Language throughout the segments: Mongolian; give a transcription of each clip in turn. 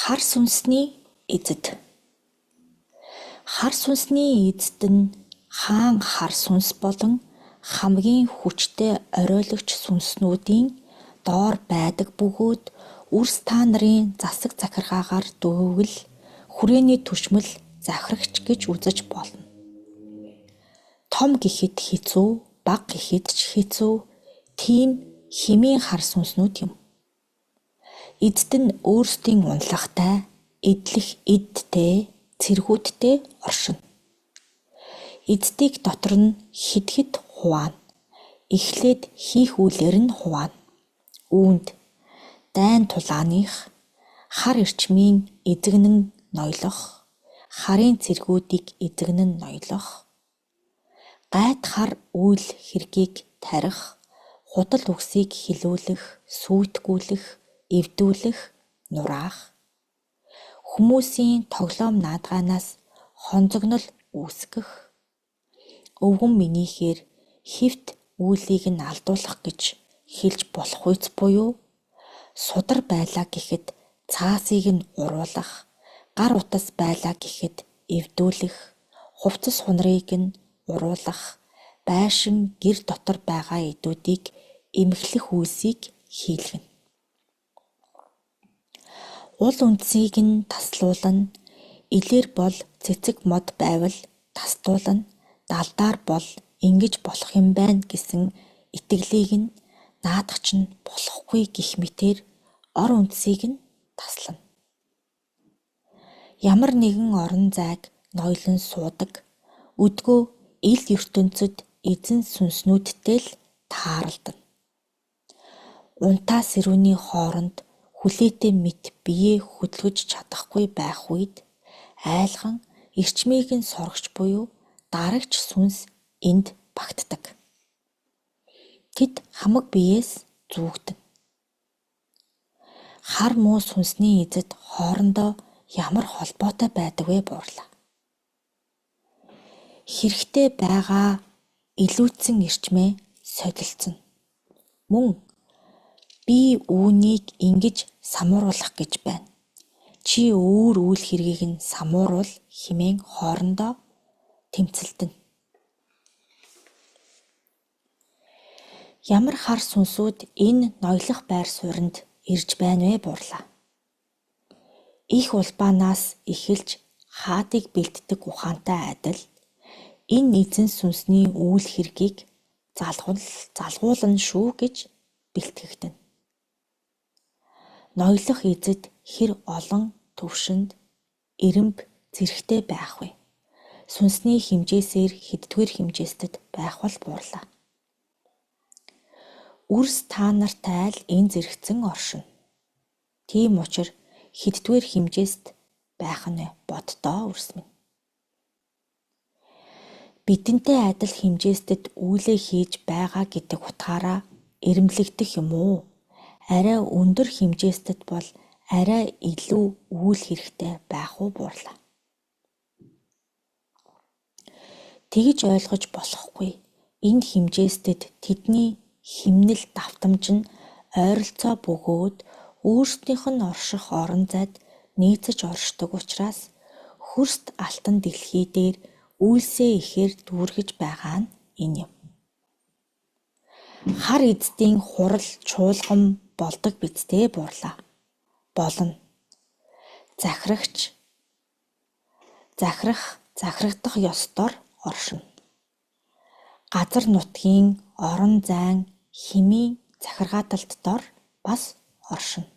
Хар сүнсний эзэд. Хар сүнсний эзэд нь хаан хар сүнс болон хамгийн хүчтэй оройлогч сүнснүүдийн доор байдаг бөгөөд үрс та нарын засаг захиргаагаар дүүвэл хүрээний түшмэл захирагч гэж үзэж болно. Том гэхэд хэцүү, бага гэхэд ч хэцүү тийм хэмийн хар сүнснүүд юм. Эзэд нь өөрсдийн унлахтай, эдлэх эдтэй, цэргүүдтэй оршино. Эзэдийг дотор нь хэд хуваана. Эхлээд хийх үйлээр нь хуваана. Үүнд дайн тулааных, хар эрчмийн эзэгнэн ноёлох, харын цэргүүдийг эзэгнэн ноёлох, гайд хар үйл хэргийг тарих, худал үгсийг хэлүүлэх, сүйтгэүүлэх, эвдүүлэх, нураах, хүмүүсийн тоглоом наадгаанаас хонзогнол үүсгэх, өвгөн минийхээр хэвт үйлийг нь алдуулах гэж хэлж болох үйц буюу судар байлаа гэхэд цаасыг нь уруулах, гар утас байлаа гэхэд эвдүүлэх, хувцас хунрыг нь уруулах, байшин гэр дотор байгаа эдүүдийг эмхлэх үйлсийг хийлгэнэ. Ул үндсийг нь таслуулна, илэр бол цэцэг мод байвал тастуулна, далдаар бол ингэж болох юм байна гэсэн итгэлийг нь наадах чинь болохгүй гэх мэтээр ор үндсийг нь таслана. Ямар нэгэн орон зайг ноёлон суудаг, өдгөө ил ертөнцөд эзэн сүнснүүдтэй л тааралдана. Унтаа сэрүүний хооронд хүлээтэй мэт биеэ хөдөлгөж чадахгүй байх үед айлхан эрчмийг нь соргоч буюу дарагч сүнс энд багтдаг. Тэд хамаг биеэс зүүгдэнэ. Хар муу сүнсний эзэд хоорондоо ямар холбоотой байдаг вэ буурлаа. Хэрэгтэй байгаа илүүдсэн эрчмээ солилцсон. Мөн би үүнийг ингэж самууруулах гэж байна. Чи өөр үйл хэргийг нь самууруул хэмээн хоорондоо тэмцэлдэнэ. Ямар хар сүнсүүд энэ ноёлох байр сууринд ирж байна вэ буурлаа. Их улбаанаас эхэлж хаадыг бэлддэг ухаантай адил энэ эзэн сүнсний үйл хэргийг залгуулна шүү гэж бэлтгэгдэнэ. Ноёлох эзэд хэр олон төвшөнд эрэмб зэрэгтэй байх вэ? Сүнсний хэмжээсээр хэддүгээр хэмжээстэд байх бол буурлаа. Үрс та нартай л энэ зэрэгцэн оршино. Тийм учраас хэддүгээр хэмжээст байх нь боддоо үрс минь. Бидэнтэй адил хэмжээстэд үйлээ хийж байгаа гэдэг утгаараа эрэмблэгдэх юм уу? Арай өндөр хэмжээстэд бол арай илүү үйл хэрэгтэй байх уу буурлаа. Тэгж ойлгож болохгүй. Энэ хэмжээстэд тэдний химнэл давтамж нь ойролцоо бөгөөд өөрсдийнх нь орших орон зайд нийцэж оршдог учраас хөрст алтан дэлхий дээр үйлсээ ихээр дүүргэж байгаа нь энэ юм. Хар эзэдийн хурал чуулган болдог бидтэй буурлаа. Болно. Захирагдах ёстоор оршино. Газар нутгийн орон зайн хэмийн захиргааталт дор бас оршино.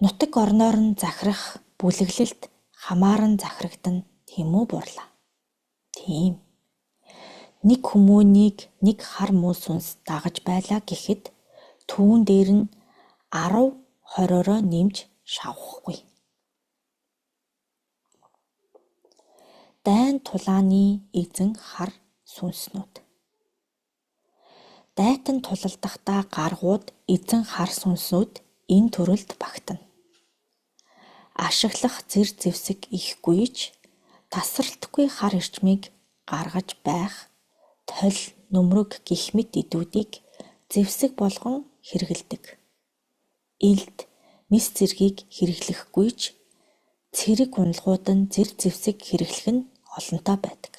Нутаг орноор нь захирах бүлэглэлд хамааран захирагдана тийм үү буурлаа. Тийм. Нэг хүмүүнийг нэг хар муу сүнс дагаж байлаа гэхэд түүн дээр нь 10-20-ороо нэмж шавхахгүй. Дайн тулааны эзэн хар сүнснүүд. Дайтан тулалдахдаа гаргууд эзэн хар сүнснүүд энэ төрөлд багтана. Ашиглах зэр зэвсэг ихгүй ч тасралтгүй хар эрчмийг гаргаж байх толь нүмерэг гих мэт эдүүдийг зэвсэг болгон хэрэгэлдэг. Илд мэс зэргийг хэрэглэхгүй ч цэрэг уналгууд нь зэрэг зэвсэг хэрэглэх нь олонтоо байдаг.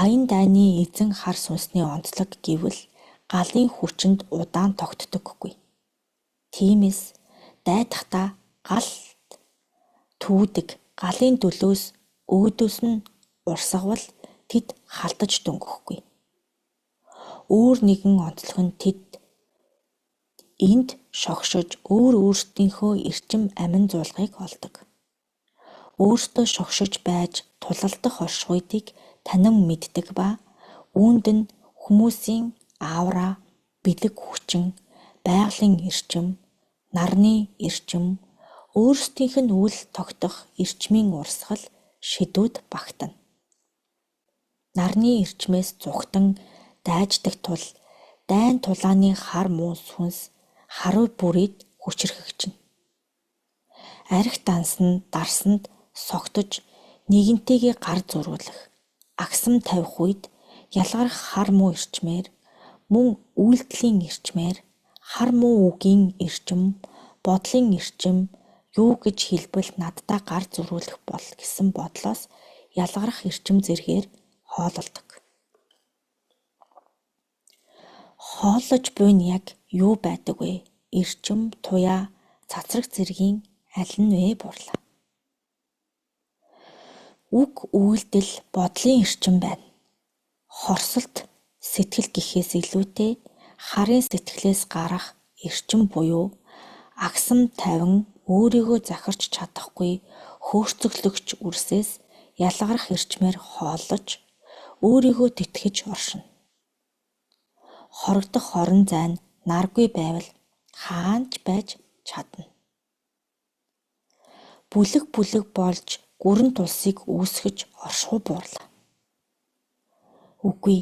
Аян дайны эзэн хар сүнсний онцлог гэвэл галын хүчинд удаан тогтдоггүй. Тиймээс дайдахдаа галд түүдэг галын дөлөөс өөдөөс нь урсгавал тэд халтаж дөнгөхгүй. Өөр нэгэн онцлог нь тэд энд шогшож өөрсдийнхөө эрчим амин зуулгыг олдог. Өөртөө шогшож байж тулалдах оршихуйдыг танин мэддэг ба үүнд нь хүмүүсийн аавра, бэлэг хүчин, байгалийн эрчим, нарны эрчим, өөрсдийнх нь үл тогтох эрчмийн урсгал шидүүд багтана. Нарны эрчмээс зүгтэн дайждаг тул дайн тулааны хар муу сүнс харуй бүрийд хүчрхэгчнэ. Арх дансанд дарсанд согтож нэгэнтэйгээ гар зурвалах, агсам тавих үед ялгарх хар муу эрчмээр мөн үйлдэлийн эрчмээр хар муу үгийн эрчим, бодлын эрчим юу гэж хэлбэл наддаа гар зурвалах бол гэсэн бодлоос ялгарх эрчим зэргээр хоололдог. Хооллож буй нь яг юу байдаг вэ? Эрчим, туяа, цацраг зэргийн аль нь вэ бурлаа? Үг үйлдэл бодлын эрчим байна. Хорсолт сэтгэл гэхээс илүүтэй харын сэтгэлээс гарах эрчим буюу агсам тавин өөрийгөө захирч чадахгүй хөөрцөглөгч үрсээс ялгарх эрчмээр хооллож өөрийгөө тэтгэж оршино. Хорогдох хорон зайн наргүй байвал хаанч байж чадна. Бүлэг болж гүрэн тулсыг үүсгэж оршихуй буурлаа. Үгүй,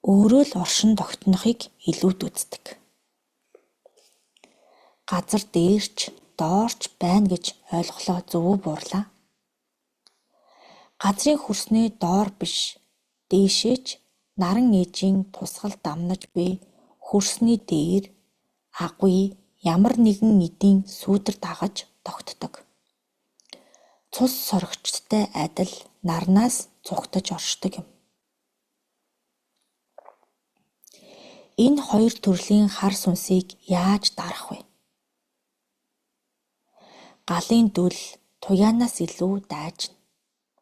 өөрөө л оршин тогтнохыг илүүд үздэг. Газар дээрч доорч байна гэж ойлголоо зөв үү буурлаа? Газрын хөрснөө доор биш, дээшээч наран ээжийн тусгал дамнаж буй хөрсний дээр агуй ямар нэгэн эдийн сүүдэр дагаж тогтдог. Цус сорогчтой адил нарнаас цугтаж оршдог юм. Энэ хоёр төрлийн хар сүнсийг яаж дарах вэ? Галын дүл туяанаас илүү дайжна.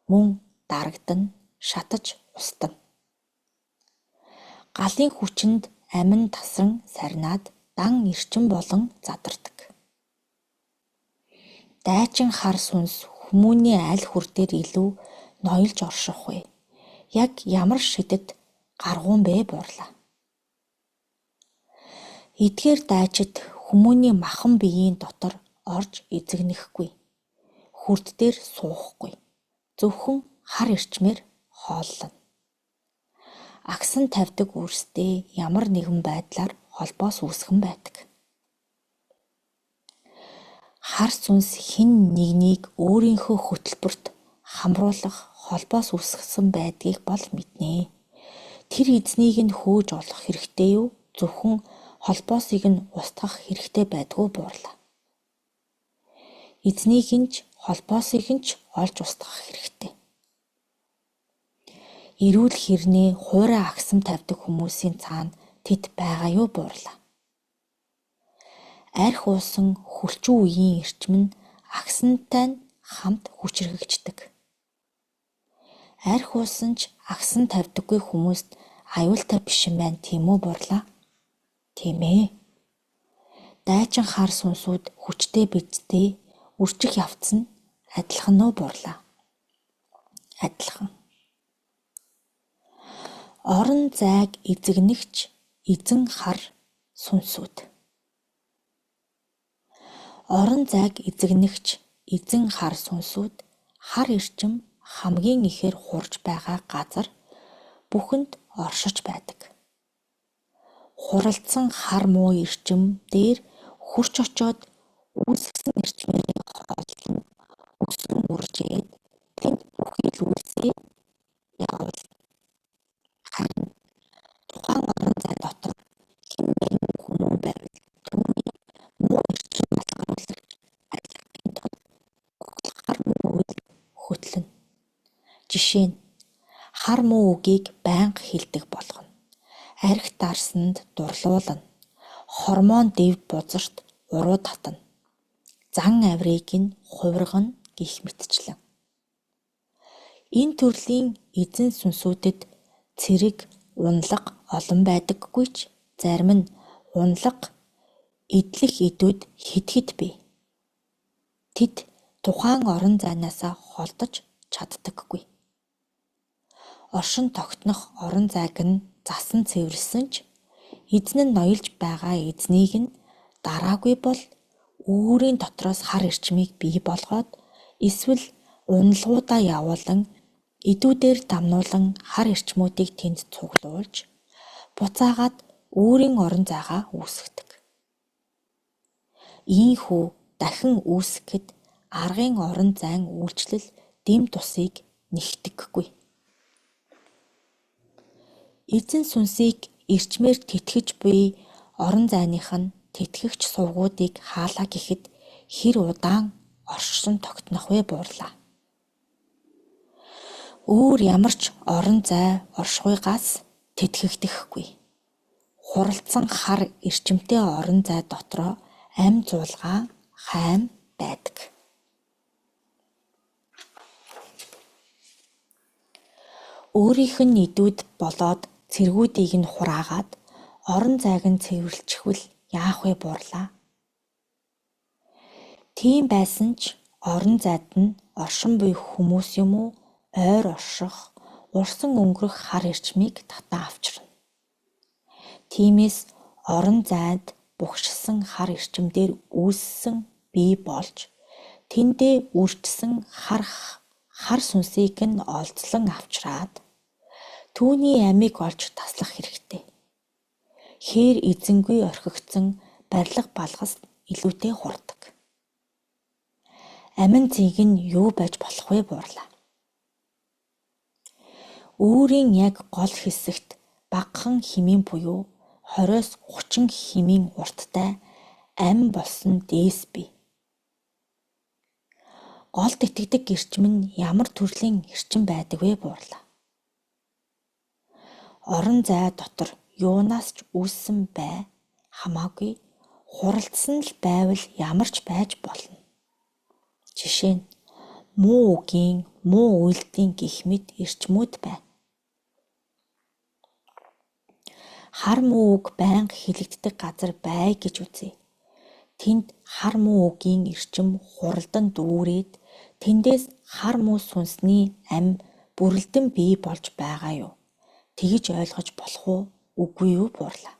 Мөн дарагдана, шатаж устна. Галын хүчинд амин тасран сарнаад дан эрчим болон задардаг. Дайчин хар сүнс хүмүүний аль хүр дээр илүү ноёлж орших вэ? Яг ямар шидэд гаргуун бэ буурлаа? Эдгээр дайчид хүмүүний махан биеийн дотор орж эзэгнэхгүй. Хүрд дээр суухгүй. Зөвхөн хар эрчмээр хооллоно. Агсан тавьдаг үрстэй ямар нэгэн байдлаар холбоос үүсгэн байдаг. Хар сүнс хэн нэгнийг өөрийнхөө хөтөлбөрт хамруулах холбоос үүсгэсэн байдгийг бол мэднэ. Тэр эзнийг нь хөөж олох хэрэгтэй юу? Зөвхөн холбоосыг нь устгах хэрэгтэй байдгүй буурлаа. Эзнийг нь ч холбоосыг нь ч олж устгах хэрэгтэй. Эрүүл хэрнээ хуурай агсам тавьдаг хүмүүсийн цаана тэд байгаа юу буурлаа. Арх уусан хөлчүү үеийн эрчим нь агсантай нь хамт хүчрхэгждэг. Арх уусан ч агсан тавьдаггүй хүмүүст аюултай биш юм байна тийм үү буурлаа? Тийм ээ. Дайчин хар сүнсүүд хүчтэй бидтэй үржих явц нь адилхан уу буурлаа? Адилхан. Орон зайг эзэгнэгч эзэн хар сүнсүүд. Орон зайг эзэгнэгч эзэн хар сүнсүүд хар эрчим хамгийн ихээр хурж байгаа газар бүхэнд оршиж байдаг. Хуралдсан хар муу эрчим дээр хурч очоод үүсгэсэн эрчмээрээ хооллон өсгөн үржээд тэнд бүхий л үйлсээ явуул. Харин тухайн орон зай дотор хэн нэгэн хүмүүн байвал түүнийг Жишээ нь хар муу үгийг байнга хэлдэг болгоно. Арх дарсанд дурлуулна. Хормон дэв бузарт уруу татна. Зан авирыг нь хувиргана гэх мэтчлэн. Энэ төрлийн эзэн сүнсүүдэд цэрэг, унлага олон байдаггүй ч зарим нь унлага идэлх идүүд хэд бий. Тэд тухайн орон зайнаасаа холдож чаддаггүй. Оршин тогтнох орон зайг нь засан цэвэрлсэн ч эзэн нь ноёлж байгаа эзнийг нь дараагүй бол үүрийн дотроос хар эрчмийг бий болгоод эсвэл унлагуудаа явуулан идүүдээр дамнуулан хар эрчмүүдийг тэнд цуглуулж буцаагаад өөрийн орон зайгаа үүсгдэг. Ийхүү дахин үүсгэхэд аргын орон зайн үйлчлэл дэм тусыг нэгтгэхгүй. Эзэн сүнсийг эрчмээр тэтгэж буй орон зайных нь тэтгэгч сувгуудыг хаалаа гэхэд хэр удаан оршин тогтнох вэ буурлаа. Өөр ямар ч орон зай оршихуйгаас тэтгэгдэхгүй. Хуралдсан хар эрчимтэй орон зай дотроо ам зуулгаан хайм байдаг. Өөрийнх нь идүүд болоод цэргүүдийг нь хураагаад орон зайг нь цэвэрлчихвэл яах вэ буурлаа. Тийм байсан ч орон зайд нь оршин буй хүмүүс юм уу ойр орших, урсан өнгөрөх хар эрчмийг татан авчирна. Тиймээс орон зайд бугшилсан хар эрчимдэр үүссэн бий болж тэндээ үрчсэн хар сүнсийг нь олзлон авчраад түүний амийг олж таслах хэрэгтэй. Хээр эзэнгүй орхигдсон барилга балгас илүүтэй хурдаг. Амин зийг нь юу байж болох вэ буурлаа. Өөрийн яг гол хэсэгт багахан хэмээн буюу 20-30 хэмээн урттай ам болсон дээс бий. Голд итгэдэг эрчим нь ямар төрлийн эрчим байдаг вэ буурлаа. Орон зай дотор юунаас ч үүссэн бай хамаагүй хуралдсан л байвал ямар ч байж болно. Жишээ нь муу үгийн, муу үйлдлийн гэх мэт эрчмүүд байна. Хар муу үг байнга хэлэгддэг газар бай гэж үзье. Тэнд хар муу үгийн эрчим хуралдан дүүрээд тэндээс хар муу сүнсний ам бүрэлдэн бий болж байгаа юу? Тэгж ойлгож болох уу? Үгүй юу буурлаа.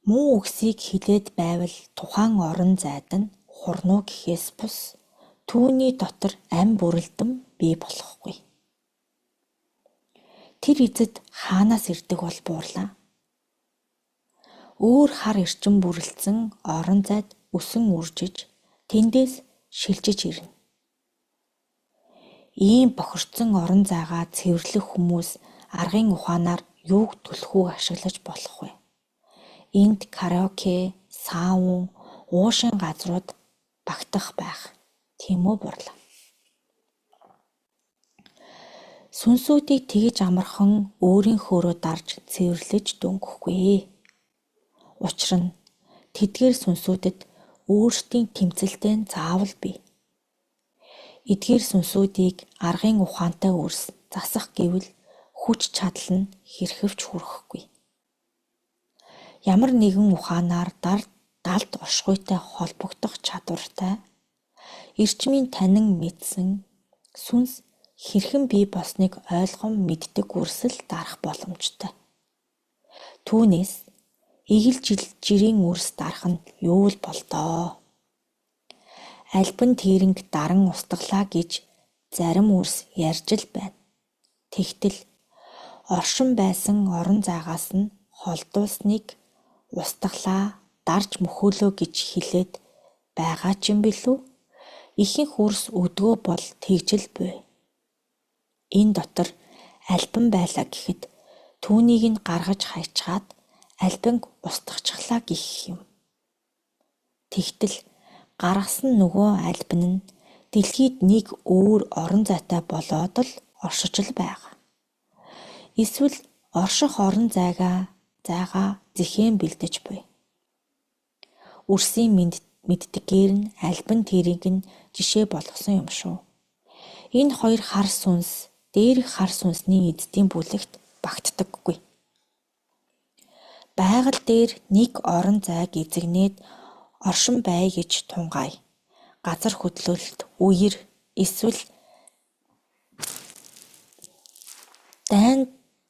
Муу үгсийг хэлээд байвал тухайн орон зайд нь хурнуу гэхээс бус түүний дотор ам бүрэлдэн бий болохгүй. Тэр эзэд хаанаас ирдэг бол буурлаа. Өөр хар эрчим бүрэлдсэн орон зайд өсөн үржиж тэндээс шилжиж ирнэ. Ийм бохирдсон орон зайгаа цэвэрлэх хүмүүс аргын ухаанаар юуг түлхүүг ашиглаж болох вэ? Энд караоке, саун, уушин газрууд багтах байх. Тийм үү буурлаа. Сүнсүүдийг тэгж амархан өөрийнхөөрөө дарж цэвэрлэж дөнгөхгүй. Учир нь тэдгээр сүнсүүдэд өөрсдийн тэмцэлтэй заавал бий. Эдгээр сүнсүүдийг аргын ухаантай өрс засах гэвэл хүч чадал нь хэрхэвч хүрэхгүй. Ямар нэгэн ухаанаар далд оршихуйтай холбогдох чадвартай эрчмийн танин мэдсэн сүнс хэрхэн бий болсныг ойлгон мэддэг үрсэл дарах боломжтой. Түүнээс эгэл жирийн үрс дарах нь юу л болдоо. Альбан тэрэнг даран устгалаа гэж зарим үрс ярьж л байна. Тэгтэл оршин байсан орон зайгаас нь холдуулсныг устгалаа дарж мөхөөлөө гэж хэлээд байгаа ч юм билүү? Ихэнх үрс өдгөө бол тэгжил буй. Энэ дотор альбан байлаа гэхэд түүнийг нь гаргаж хайчаад альбанг устгахчлаа гэх юм. Тэгтэл гаргасан нөгөө альбан нь дэлхийд нэг өөр орон зайтай болоод л оршиж л байгаа. Эсвэл орших орон зайгаа зэхэн бэлдэж буй. Үрсийн мэддгээр нь альбан тэрийг нь жишээ болгосон юм шүү. Энэ хоёр хар сүнс дээрх хар сүнсний эздийн бүлэгт багтдаггүй. Байгаль дээр нэг орон зайг эзэгнээд оршин бай гэж тунгаая. Газар хөдлөлт, үер эсвэл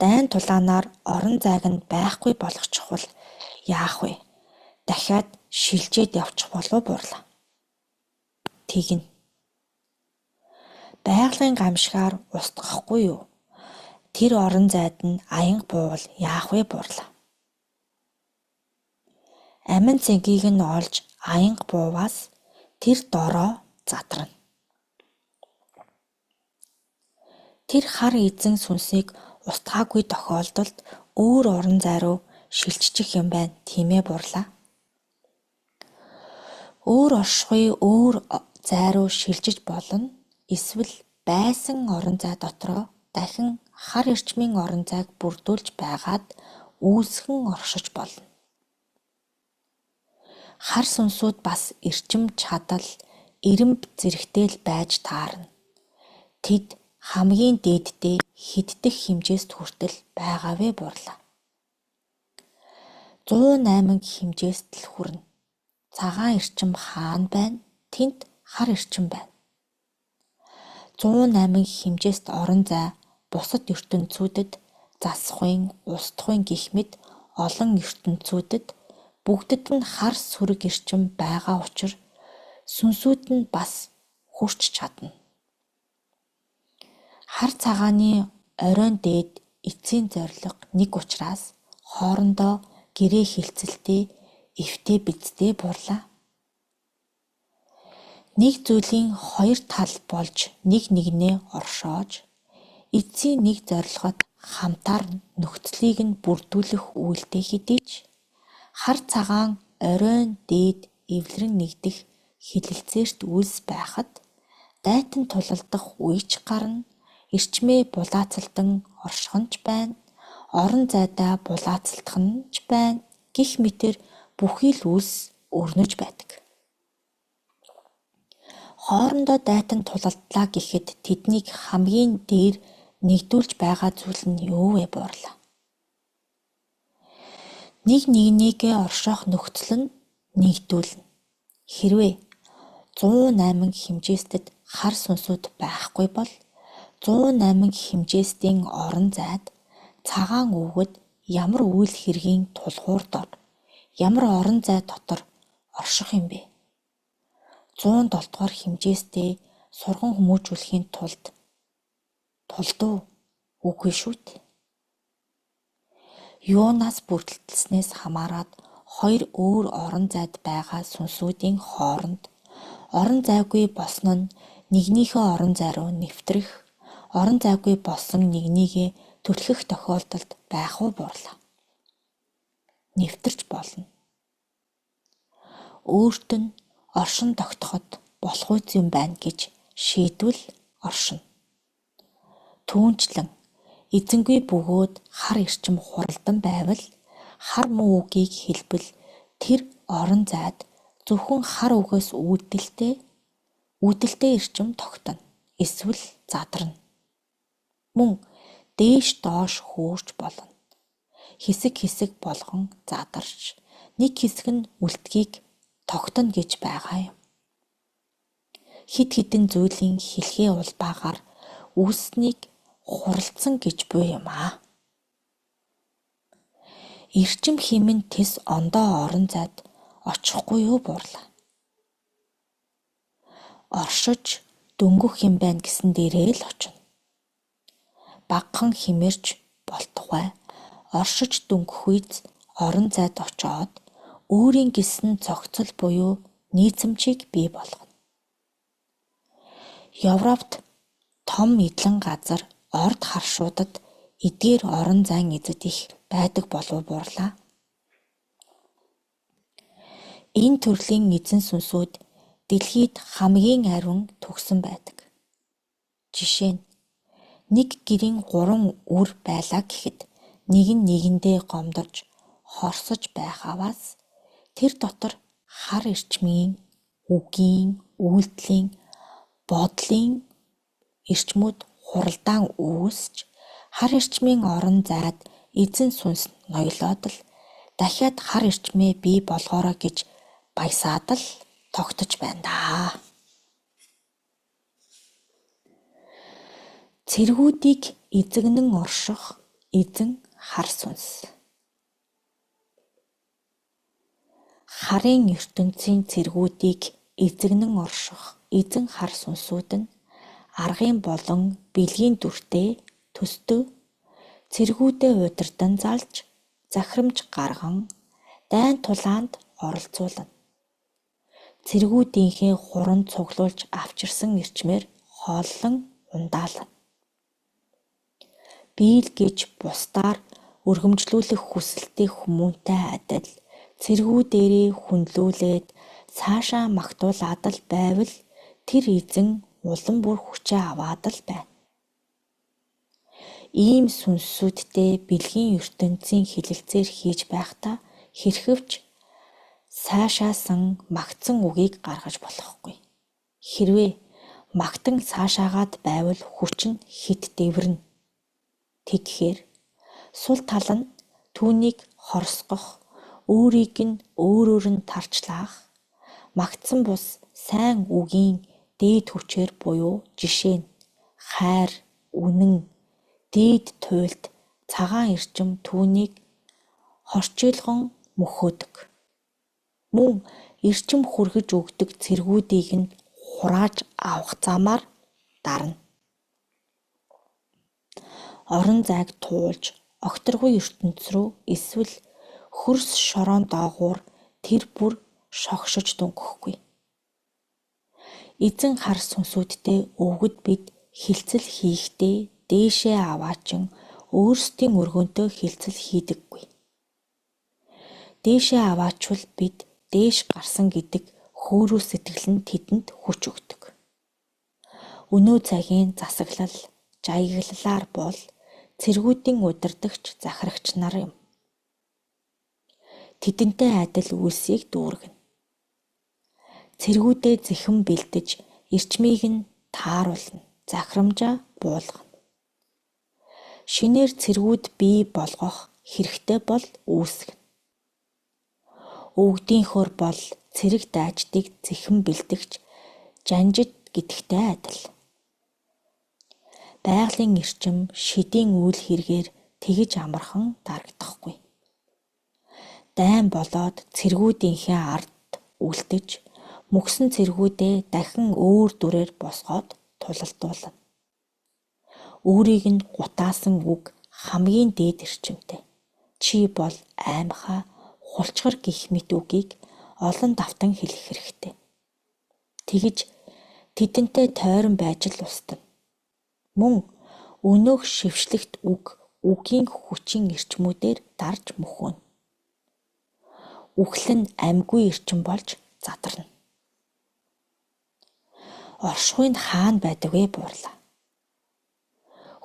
дайн тулаанаар орон зайг нь байхгүй болгочих бол яах вэ? Дахиад шилжээд явчих болов бурлаа. Тэгнэ. Байгалийн гамшигаар устгахгүй юу? Тэр орон зайд нь аянга буувал яах вэ бурлаа? Амин цэнгийг нь олж аянга бууваас тэр дороо задрна. Тэр хар эзэн сүнсийг устгаагүй тохиолдолд өөр орон зай руу шилжчих юм байна, тийм ээ бурлаа. Өөр оршихуй өөр зай руу шилжиж болно. Эсвэл байсан орон зай дотроо дахин хар эрчмийн орон зайг бүрдүүлж байгаад үүсгэн оршиж болно. Хар сүнсүүд бас эрчим чадал, эрэмб зэрэгтэй л байж таарна. Тэд хамгийн дээддээ хэддэх хэмжээст хүртэл байгаавэ бурлаа. 108 хэмжээст л хүрнэ. Цагаан эрчим хаана байна? Тэнд хар эрчим байна. 108 хэмжээст орон зай бусад ертөнцүүдэд засахын, устдахын гэх мэт олон ертөнцүүдэд бүгдэд нь хар сүрэг эрчим байгаа учраас сүнсүүд нь бас хүрч чадна. Хар цагааны оройн дээд эцсийн зорилго нэг учраас хоорондоо гэрээ хилцэлтэй эвтэй бидтэй бурлаа. Нэг зүйлийн хоёр тал болж нэг нэгнээ оршоож эцсийн нэг зорилгод хамтаар нөхцөлийг нь бүрдүүлэх үйлдэл хэдий ч хар цагаан оройн дээд эвлэрэн нэгдэх хилэлцээрт үйлс байхад дайтан тулалдах үеч гарна, эрчмээ булаацалдан орших нь ч байна, орон зайдаа булаацалдах нь ч байна гэх мэтэр бүхий л үйлс өрнөж байдаг. Хоорондоо дайтан тулалдлаа гэхэд тэднийг хамгийн дээр нэгдүүлж байгаа зүйл нь юу вэ бурлаа? Нэг нэгнийгээ оршоох нөхцөл нь нэгдүүлнэ. Хэрвээ 108 хэмжээстэд хар сүнсүүд байхгүй бол 108 хэмжээстийн орон зайд цагаан өвгөд ямар үйл хэргийн тулгуур дор, ямар орон зай дотор орших юм бэ? 107 дугаар хэмжээстэй сурган хүмүүжүүлэхийн тулд үгүй шүү дээ. Юунаас бүрдэлснээс хамаарат хоёр өөр орон зайд байгаа сүнсүүдийн хооронд орон зайгүй болсон нь нэгнийхээ орон зай руу нэвтрэх, орон зайгүй болсон нэгнийгээ түлхэх тохиолдолд байх уу бурлаа. Нэвтэрч болно. Өөрт нь оршин тогтоход болох үс юм байна гэж шийдвэл оршино. Түүнчлэн эзэнгүй бөгөөд хар эрчим хуралдан байвал хар муу үгийг хэлбэл тэр орон зайд зөвхөн хар үгээс үүдэлтэй эрчим тогтно. Эсвэл задарна. Мөн дээш доош хөөрч болно. Хэсэг болгон задарч нэг хэсэг нь үлдгийг тогтно гэж байгаа юм. Хид хідэн зүйлийн хэлхээ улбаагаар үүснийг хуралдсан гэж буй юм аа. Эрчим хэмээн тэс ондоо орон зайд очихгүй юу бурлаа. Оршиж дөнгөх юм байна гэсэн дээрээ л очино. Багхан хэмэрч болтугай оршиж дөнгөх үйц орон зайд очоод өөрийн гисэн цогцол буюу нийцэмжийг бий болгоно. Европт том эдлэн газар орд харшуудад эдгээр орон зайн эзэд их байдаг болов бурлаа. Энэ төрлийн эзэн сүнсүүд дэлхийд хамгийн ариун төгсөн байдаг. Жишээ нь нэг гэрийн 3 үр байлаа гэхэд нэг нь нэгэндээ гомдож хорсож байхаваас тэр дотор хар эрчмийн, үгийн, үйлдэлийн, бодлын эрчмүүд хуралдаан үүсч хар эрчмийн орон зайд эзэн сүнс ноёлоод л дахиад хар эрчмээ бий болгоорой гэж баясаад л тогтож байна даа. Цэргүүдийг эзэгнэн орших эзэн хар сүнс. Харын ертөнцийн цэргүүдийг эзэгнэн орших эзэн хар сүнсүүд нь аргын болон бэлгийн дүртэй төстөө цэргүүдээ удирдан залж захирамж гарган дайн тулаанд оролцуулна. Цэргүүдийнхээ хуран цуглуулж авчирсан эрчмээр хооллон ундаална. Биел гэж бусдаар өргөмжлүүлэх хүсэлтэй хүмүүнтэй адил цэргүүдээрээ хүндлүүлээд цаашаа магтуулаад л байвал тэр эзэн улам бүр хүчээ аваад л байна. Ийм сүнсүүдтэй бэлгийн ертөнцийн хилэлцээр хийж байхдаа хэрхэвч цаашаасан магтсан үгийг гаргаж болохгүй. Хэрвээ магтан цаашаагаад байвал хүч нь хэд дэвэрнэ. Тэгэхээр сул тал нь түүнийг хорсгох, өөрийг нь өөрөөр нь тарчлаах, магтсан бус сайн үгийн дээд хүчээр буюу жишээ нь хайр, үнэн, дээд туйлд цагаан эрчим түүнийг хорчилгон мөхөөдөг. Мөн эрчим хүргэж өгдөг цэргүүдийг нь хурааж авах замаар дарна. Орон зайг туулж огторгүй ертөнц рүү эсвэл хөрс шороон доогуур тэр бүр шогшож дүнхэхгүй. Эзэн хар сүнсүүдтэй өвгөд бид хилцэл хийхдээ дээшээ аваачин өөрсдийн өргөнтөө хилцэл хийдэггүй. Дээшээ аваачвал бид дээш гарсан гэдэг хөөрүү сэтгэл нь тэдэнд хүч өгдөг. Өнөө цагийн засаглал, жаяглалаар бол цэргүүдийн удирдагч захирагч нар юм. Тэдэнтэй адил үлсийг дүүргэнэ. Цэргүүдээ зэхэн бэлдэж, эрчмийг нь тааруулна, захирамжаа буулгана. Шинээр цэргүүд бий болгох хэрэгтэй бол үүсгэнэ. Өвгдийнхөр бол цэрэг дааждыг зэхэн бэлдэгч жанжид гэдэгтэй адил. Байгалийн эрчим шидийн үйл хэрэгээр тэгж амархан дарагдахгүй. Дайн болоод цэргүүдийнхээ ард үлдэж мөксөн цэргүүдээ дахин өөр дүрээр босгоод тулалдуулна. Өөрийг нь гутаасан үг хамгийн дээд эрчимтэй. Чи бол аймхаа хулчгар гэх мэт үгийг олон давтан хэлэх хэрэгтэй. Тэгж тэдэнтэй тойрон байж л устна. Мөн өнөөх шившлэгт үгийн хүчин эрчмүүдээр дарж мөхөнө. Үхлэн амьгүй эрчим болж задарна. Оршихуйнд хаана байдаг вэ буурлаа.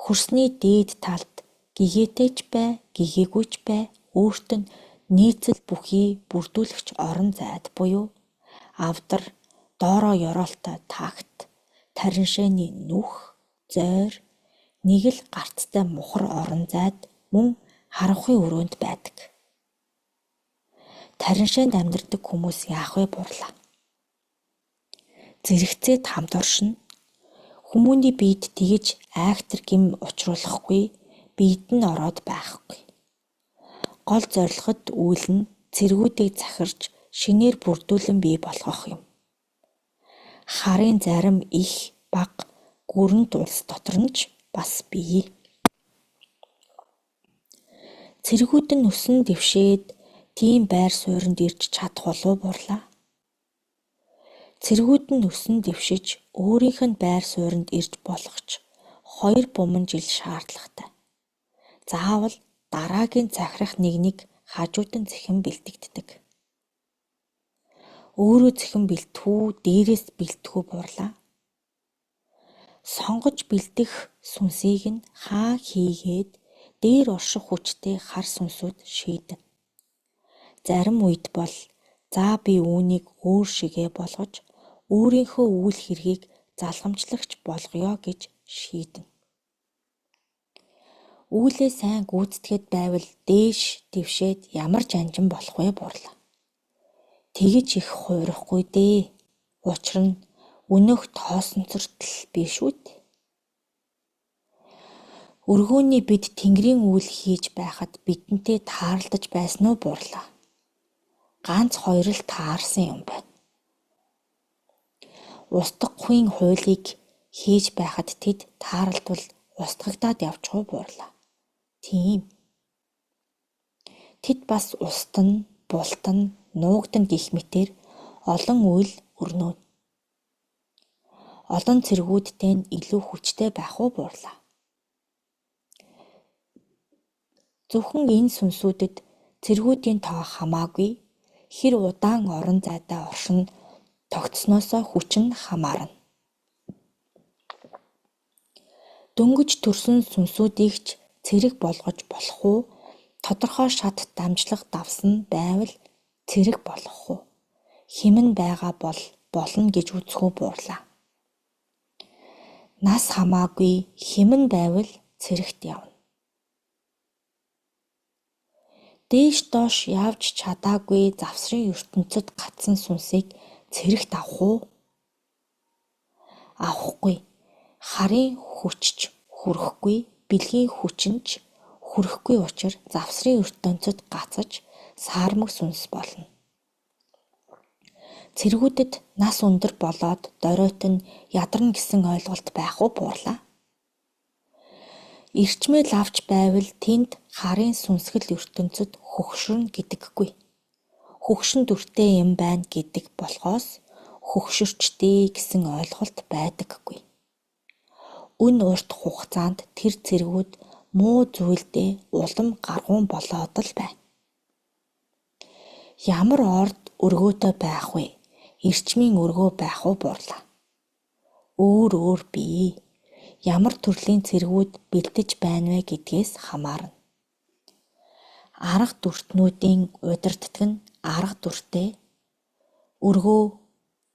Хөрсний дээд талд гэгээтэйч бай, гэгээгүйч бай, өөрт нь нийцэл бүхий бүрдүүлэгч орон зайд буюу авдар, доороо ёроолтой тагт, тариншааны нүх, зойр, нэг л гарцтай мухар орон зайд мөн харанхуй өрөөнд байдаг. Тариншаанд амьдардаг хүмүүс яах вэ буурлаа. Зэрэгцээд хамт оршино. Хүмүүний биед тэгж айхтар гим учруулахгүй, биед нь ороод байхгүй. Гол зорилгод үйл нь цэргүүдийг захирч шинээр бүрдүүлэн бий болгох юм. Харын зарим их бага гүрэнд улс дотор нь ч бас бий. Цэргүүд нь өсөн дэвшээд тийм байр суурьнд ирж чадах болов буурлаа. Цэргүүд нь өсөн дэвшиж өөрийнх нь байр суурьнд ирж болох ч 2 буман жил шаардлагатай. Заавал дараагийн захирах нэг хажуудан зэхэн бэлтгэдэг. Өөрөө зэхэн бэлтгүү, дээрээс бэлтгүү буурлаа. Сонгож бэлдэх сүнсийг нь хаа хийгээд дээр орших хүчтэй хар сүнсүүд шийдэн. Зарим үед бол за би үүнийг өөр шигээ болгож өөрийнхөө үйл хэргийг залгамжлагч болгоё гэж шийдэн. Үүлээ сайн гүйцэтгээд байвал дээш дэвшээд ямар жанжин болох вэ буурлаа. Тэгэж их хуурахгүй дээ. Учир нь өнөөх тоосонцортол биш үү? Өргөөний бид Тэнгэрийн үйл хийж байхад бидэнтэй тааралдаж байсан уу буурлаа. Ганц хоёр л таарсан юм байна. Устгахын хуулийг хийж байхад тэд тааралдвал устгагдаад явчих уу буурлаа. Тийм. Тэд бас устна, бултна, нуугдна гэх мэтээр олон үйл өрнөнө. Олон цэргүүдтэй нь илүү хүчтэй байх уу буурлаа. Зөвхөн энэ сүнсүүдэд цэргүүдийн тоо хамаагүй, хэр удаан орон зайтай оршин тогтсноосоо хүч нь хамаарна. Дөнгөж төрсөн сүнсүүдийг ч цэрэг болгож болох уу? Тодорхой шат дамжлага давсан байвал цэрэг болох уу? Хэмнэн байгаа бол болно гэж үзэхүү буурлаа. Нас хамаагүй хэмнэн байвал цэрэгт явна. Дээш доош явж чадаагүй завсрын ертөнцөд гацсан сүнсийг цэрэгт авах уу? Авахгүй. Харын хүчч хүрэхгүй, бэлгийн хүчнч хүрэхгүй учраас завсрын ертөнцөд гацаж саармаг сүнс болно. Цэргүүдэд нас өндөр болоод дориот нь ядарна гэсэн ойлголт байх уу буурлаа. Ирчмэл авч байвал тэнд харын сүнсгэл ертөнцөд хөгшөрнө гэдэггүй. Хөгшин дүртэй юм байна гэдэг болохоос хөгшөрчтэй гэсэн ойлголт байдаггүй. Үн урт хугацаанд тэр цэргүүд муу зүйлдээ улам гаргуун болоод л байна. Ямар орд өргөөтэй байх вэ? Ирчмийн өргөө байх уу буурлаа. Өөр бий. Ямар төрлийн цэргүүд бэлдэж байна вэ гэдгээс хамаарна. Арга дүртнүүдийн удирддаг нь арга дүртэй, өргөө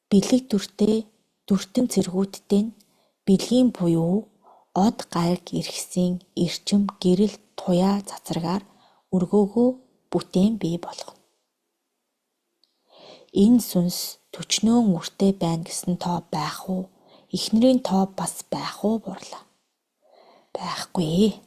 бэлэг дүртэй, дүртэн цэргүүдтэй нь бэлгийн буюу од гариг эрхсийн эрчим гэрэл туяа цацрагаар өргөөгөө бүтээн бий болгоно. Энэ сүнс төчнөөн үртэй байна гэсэн тоо байх уу? Эхнэрийн тоо бас байх уу буурлаа. Байхгүй.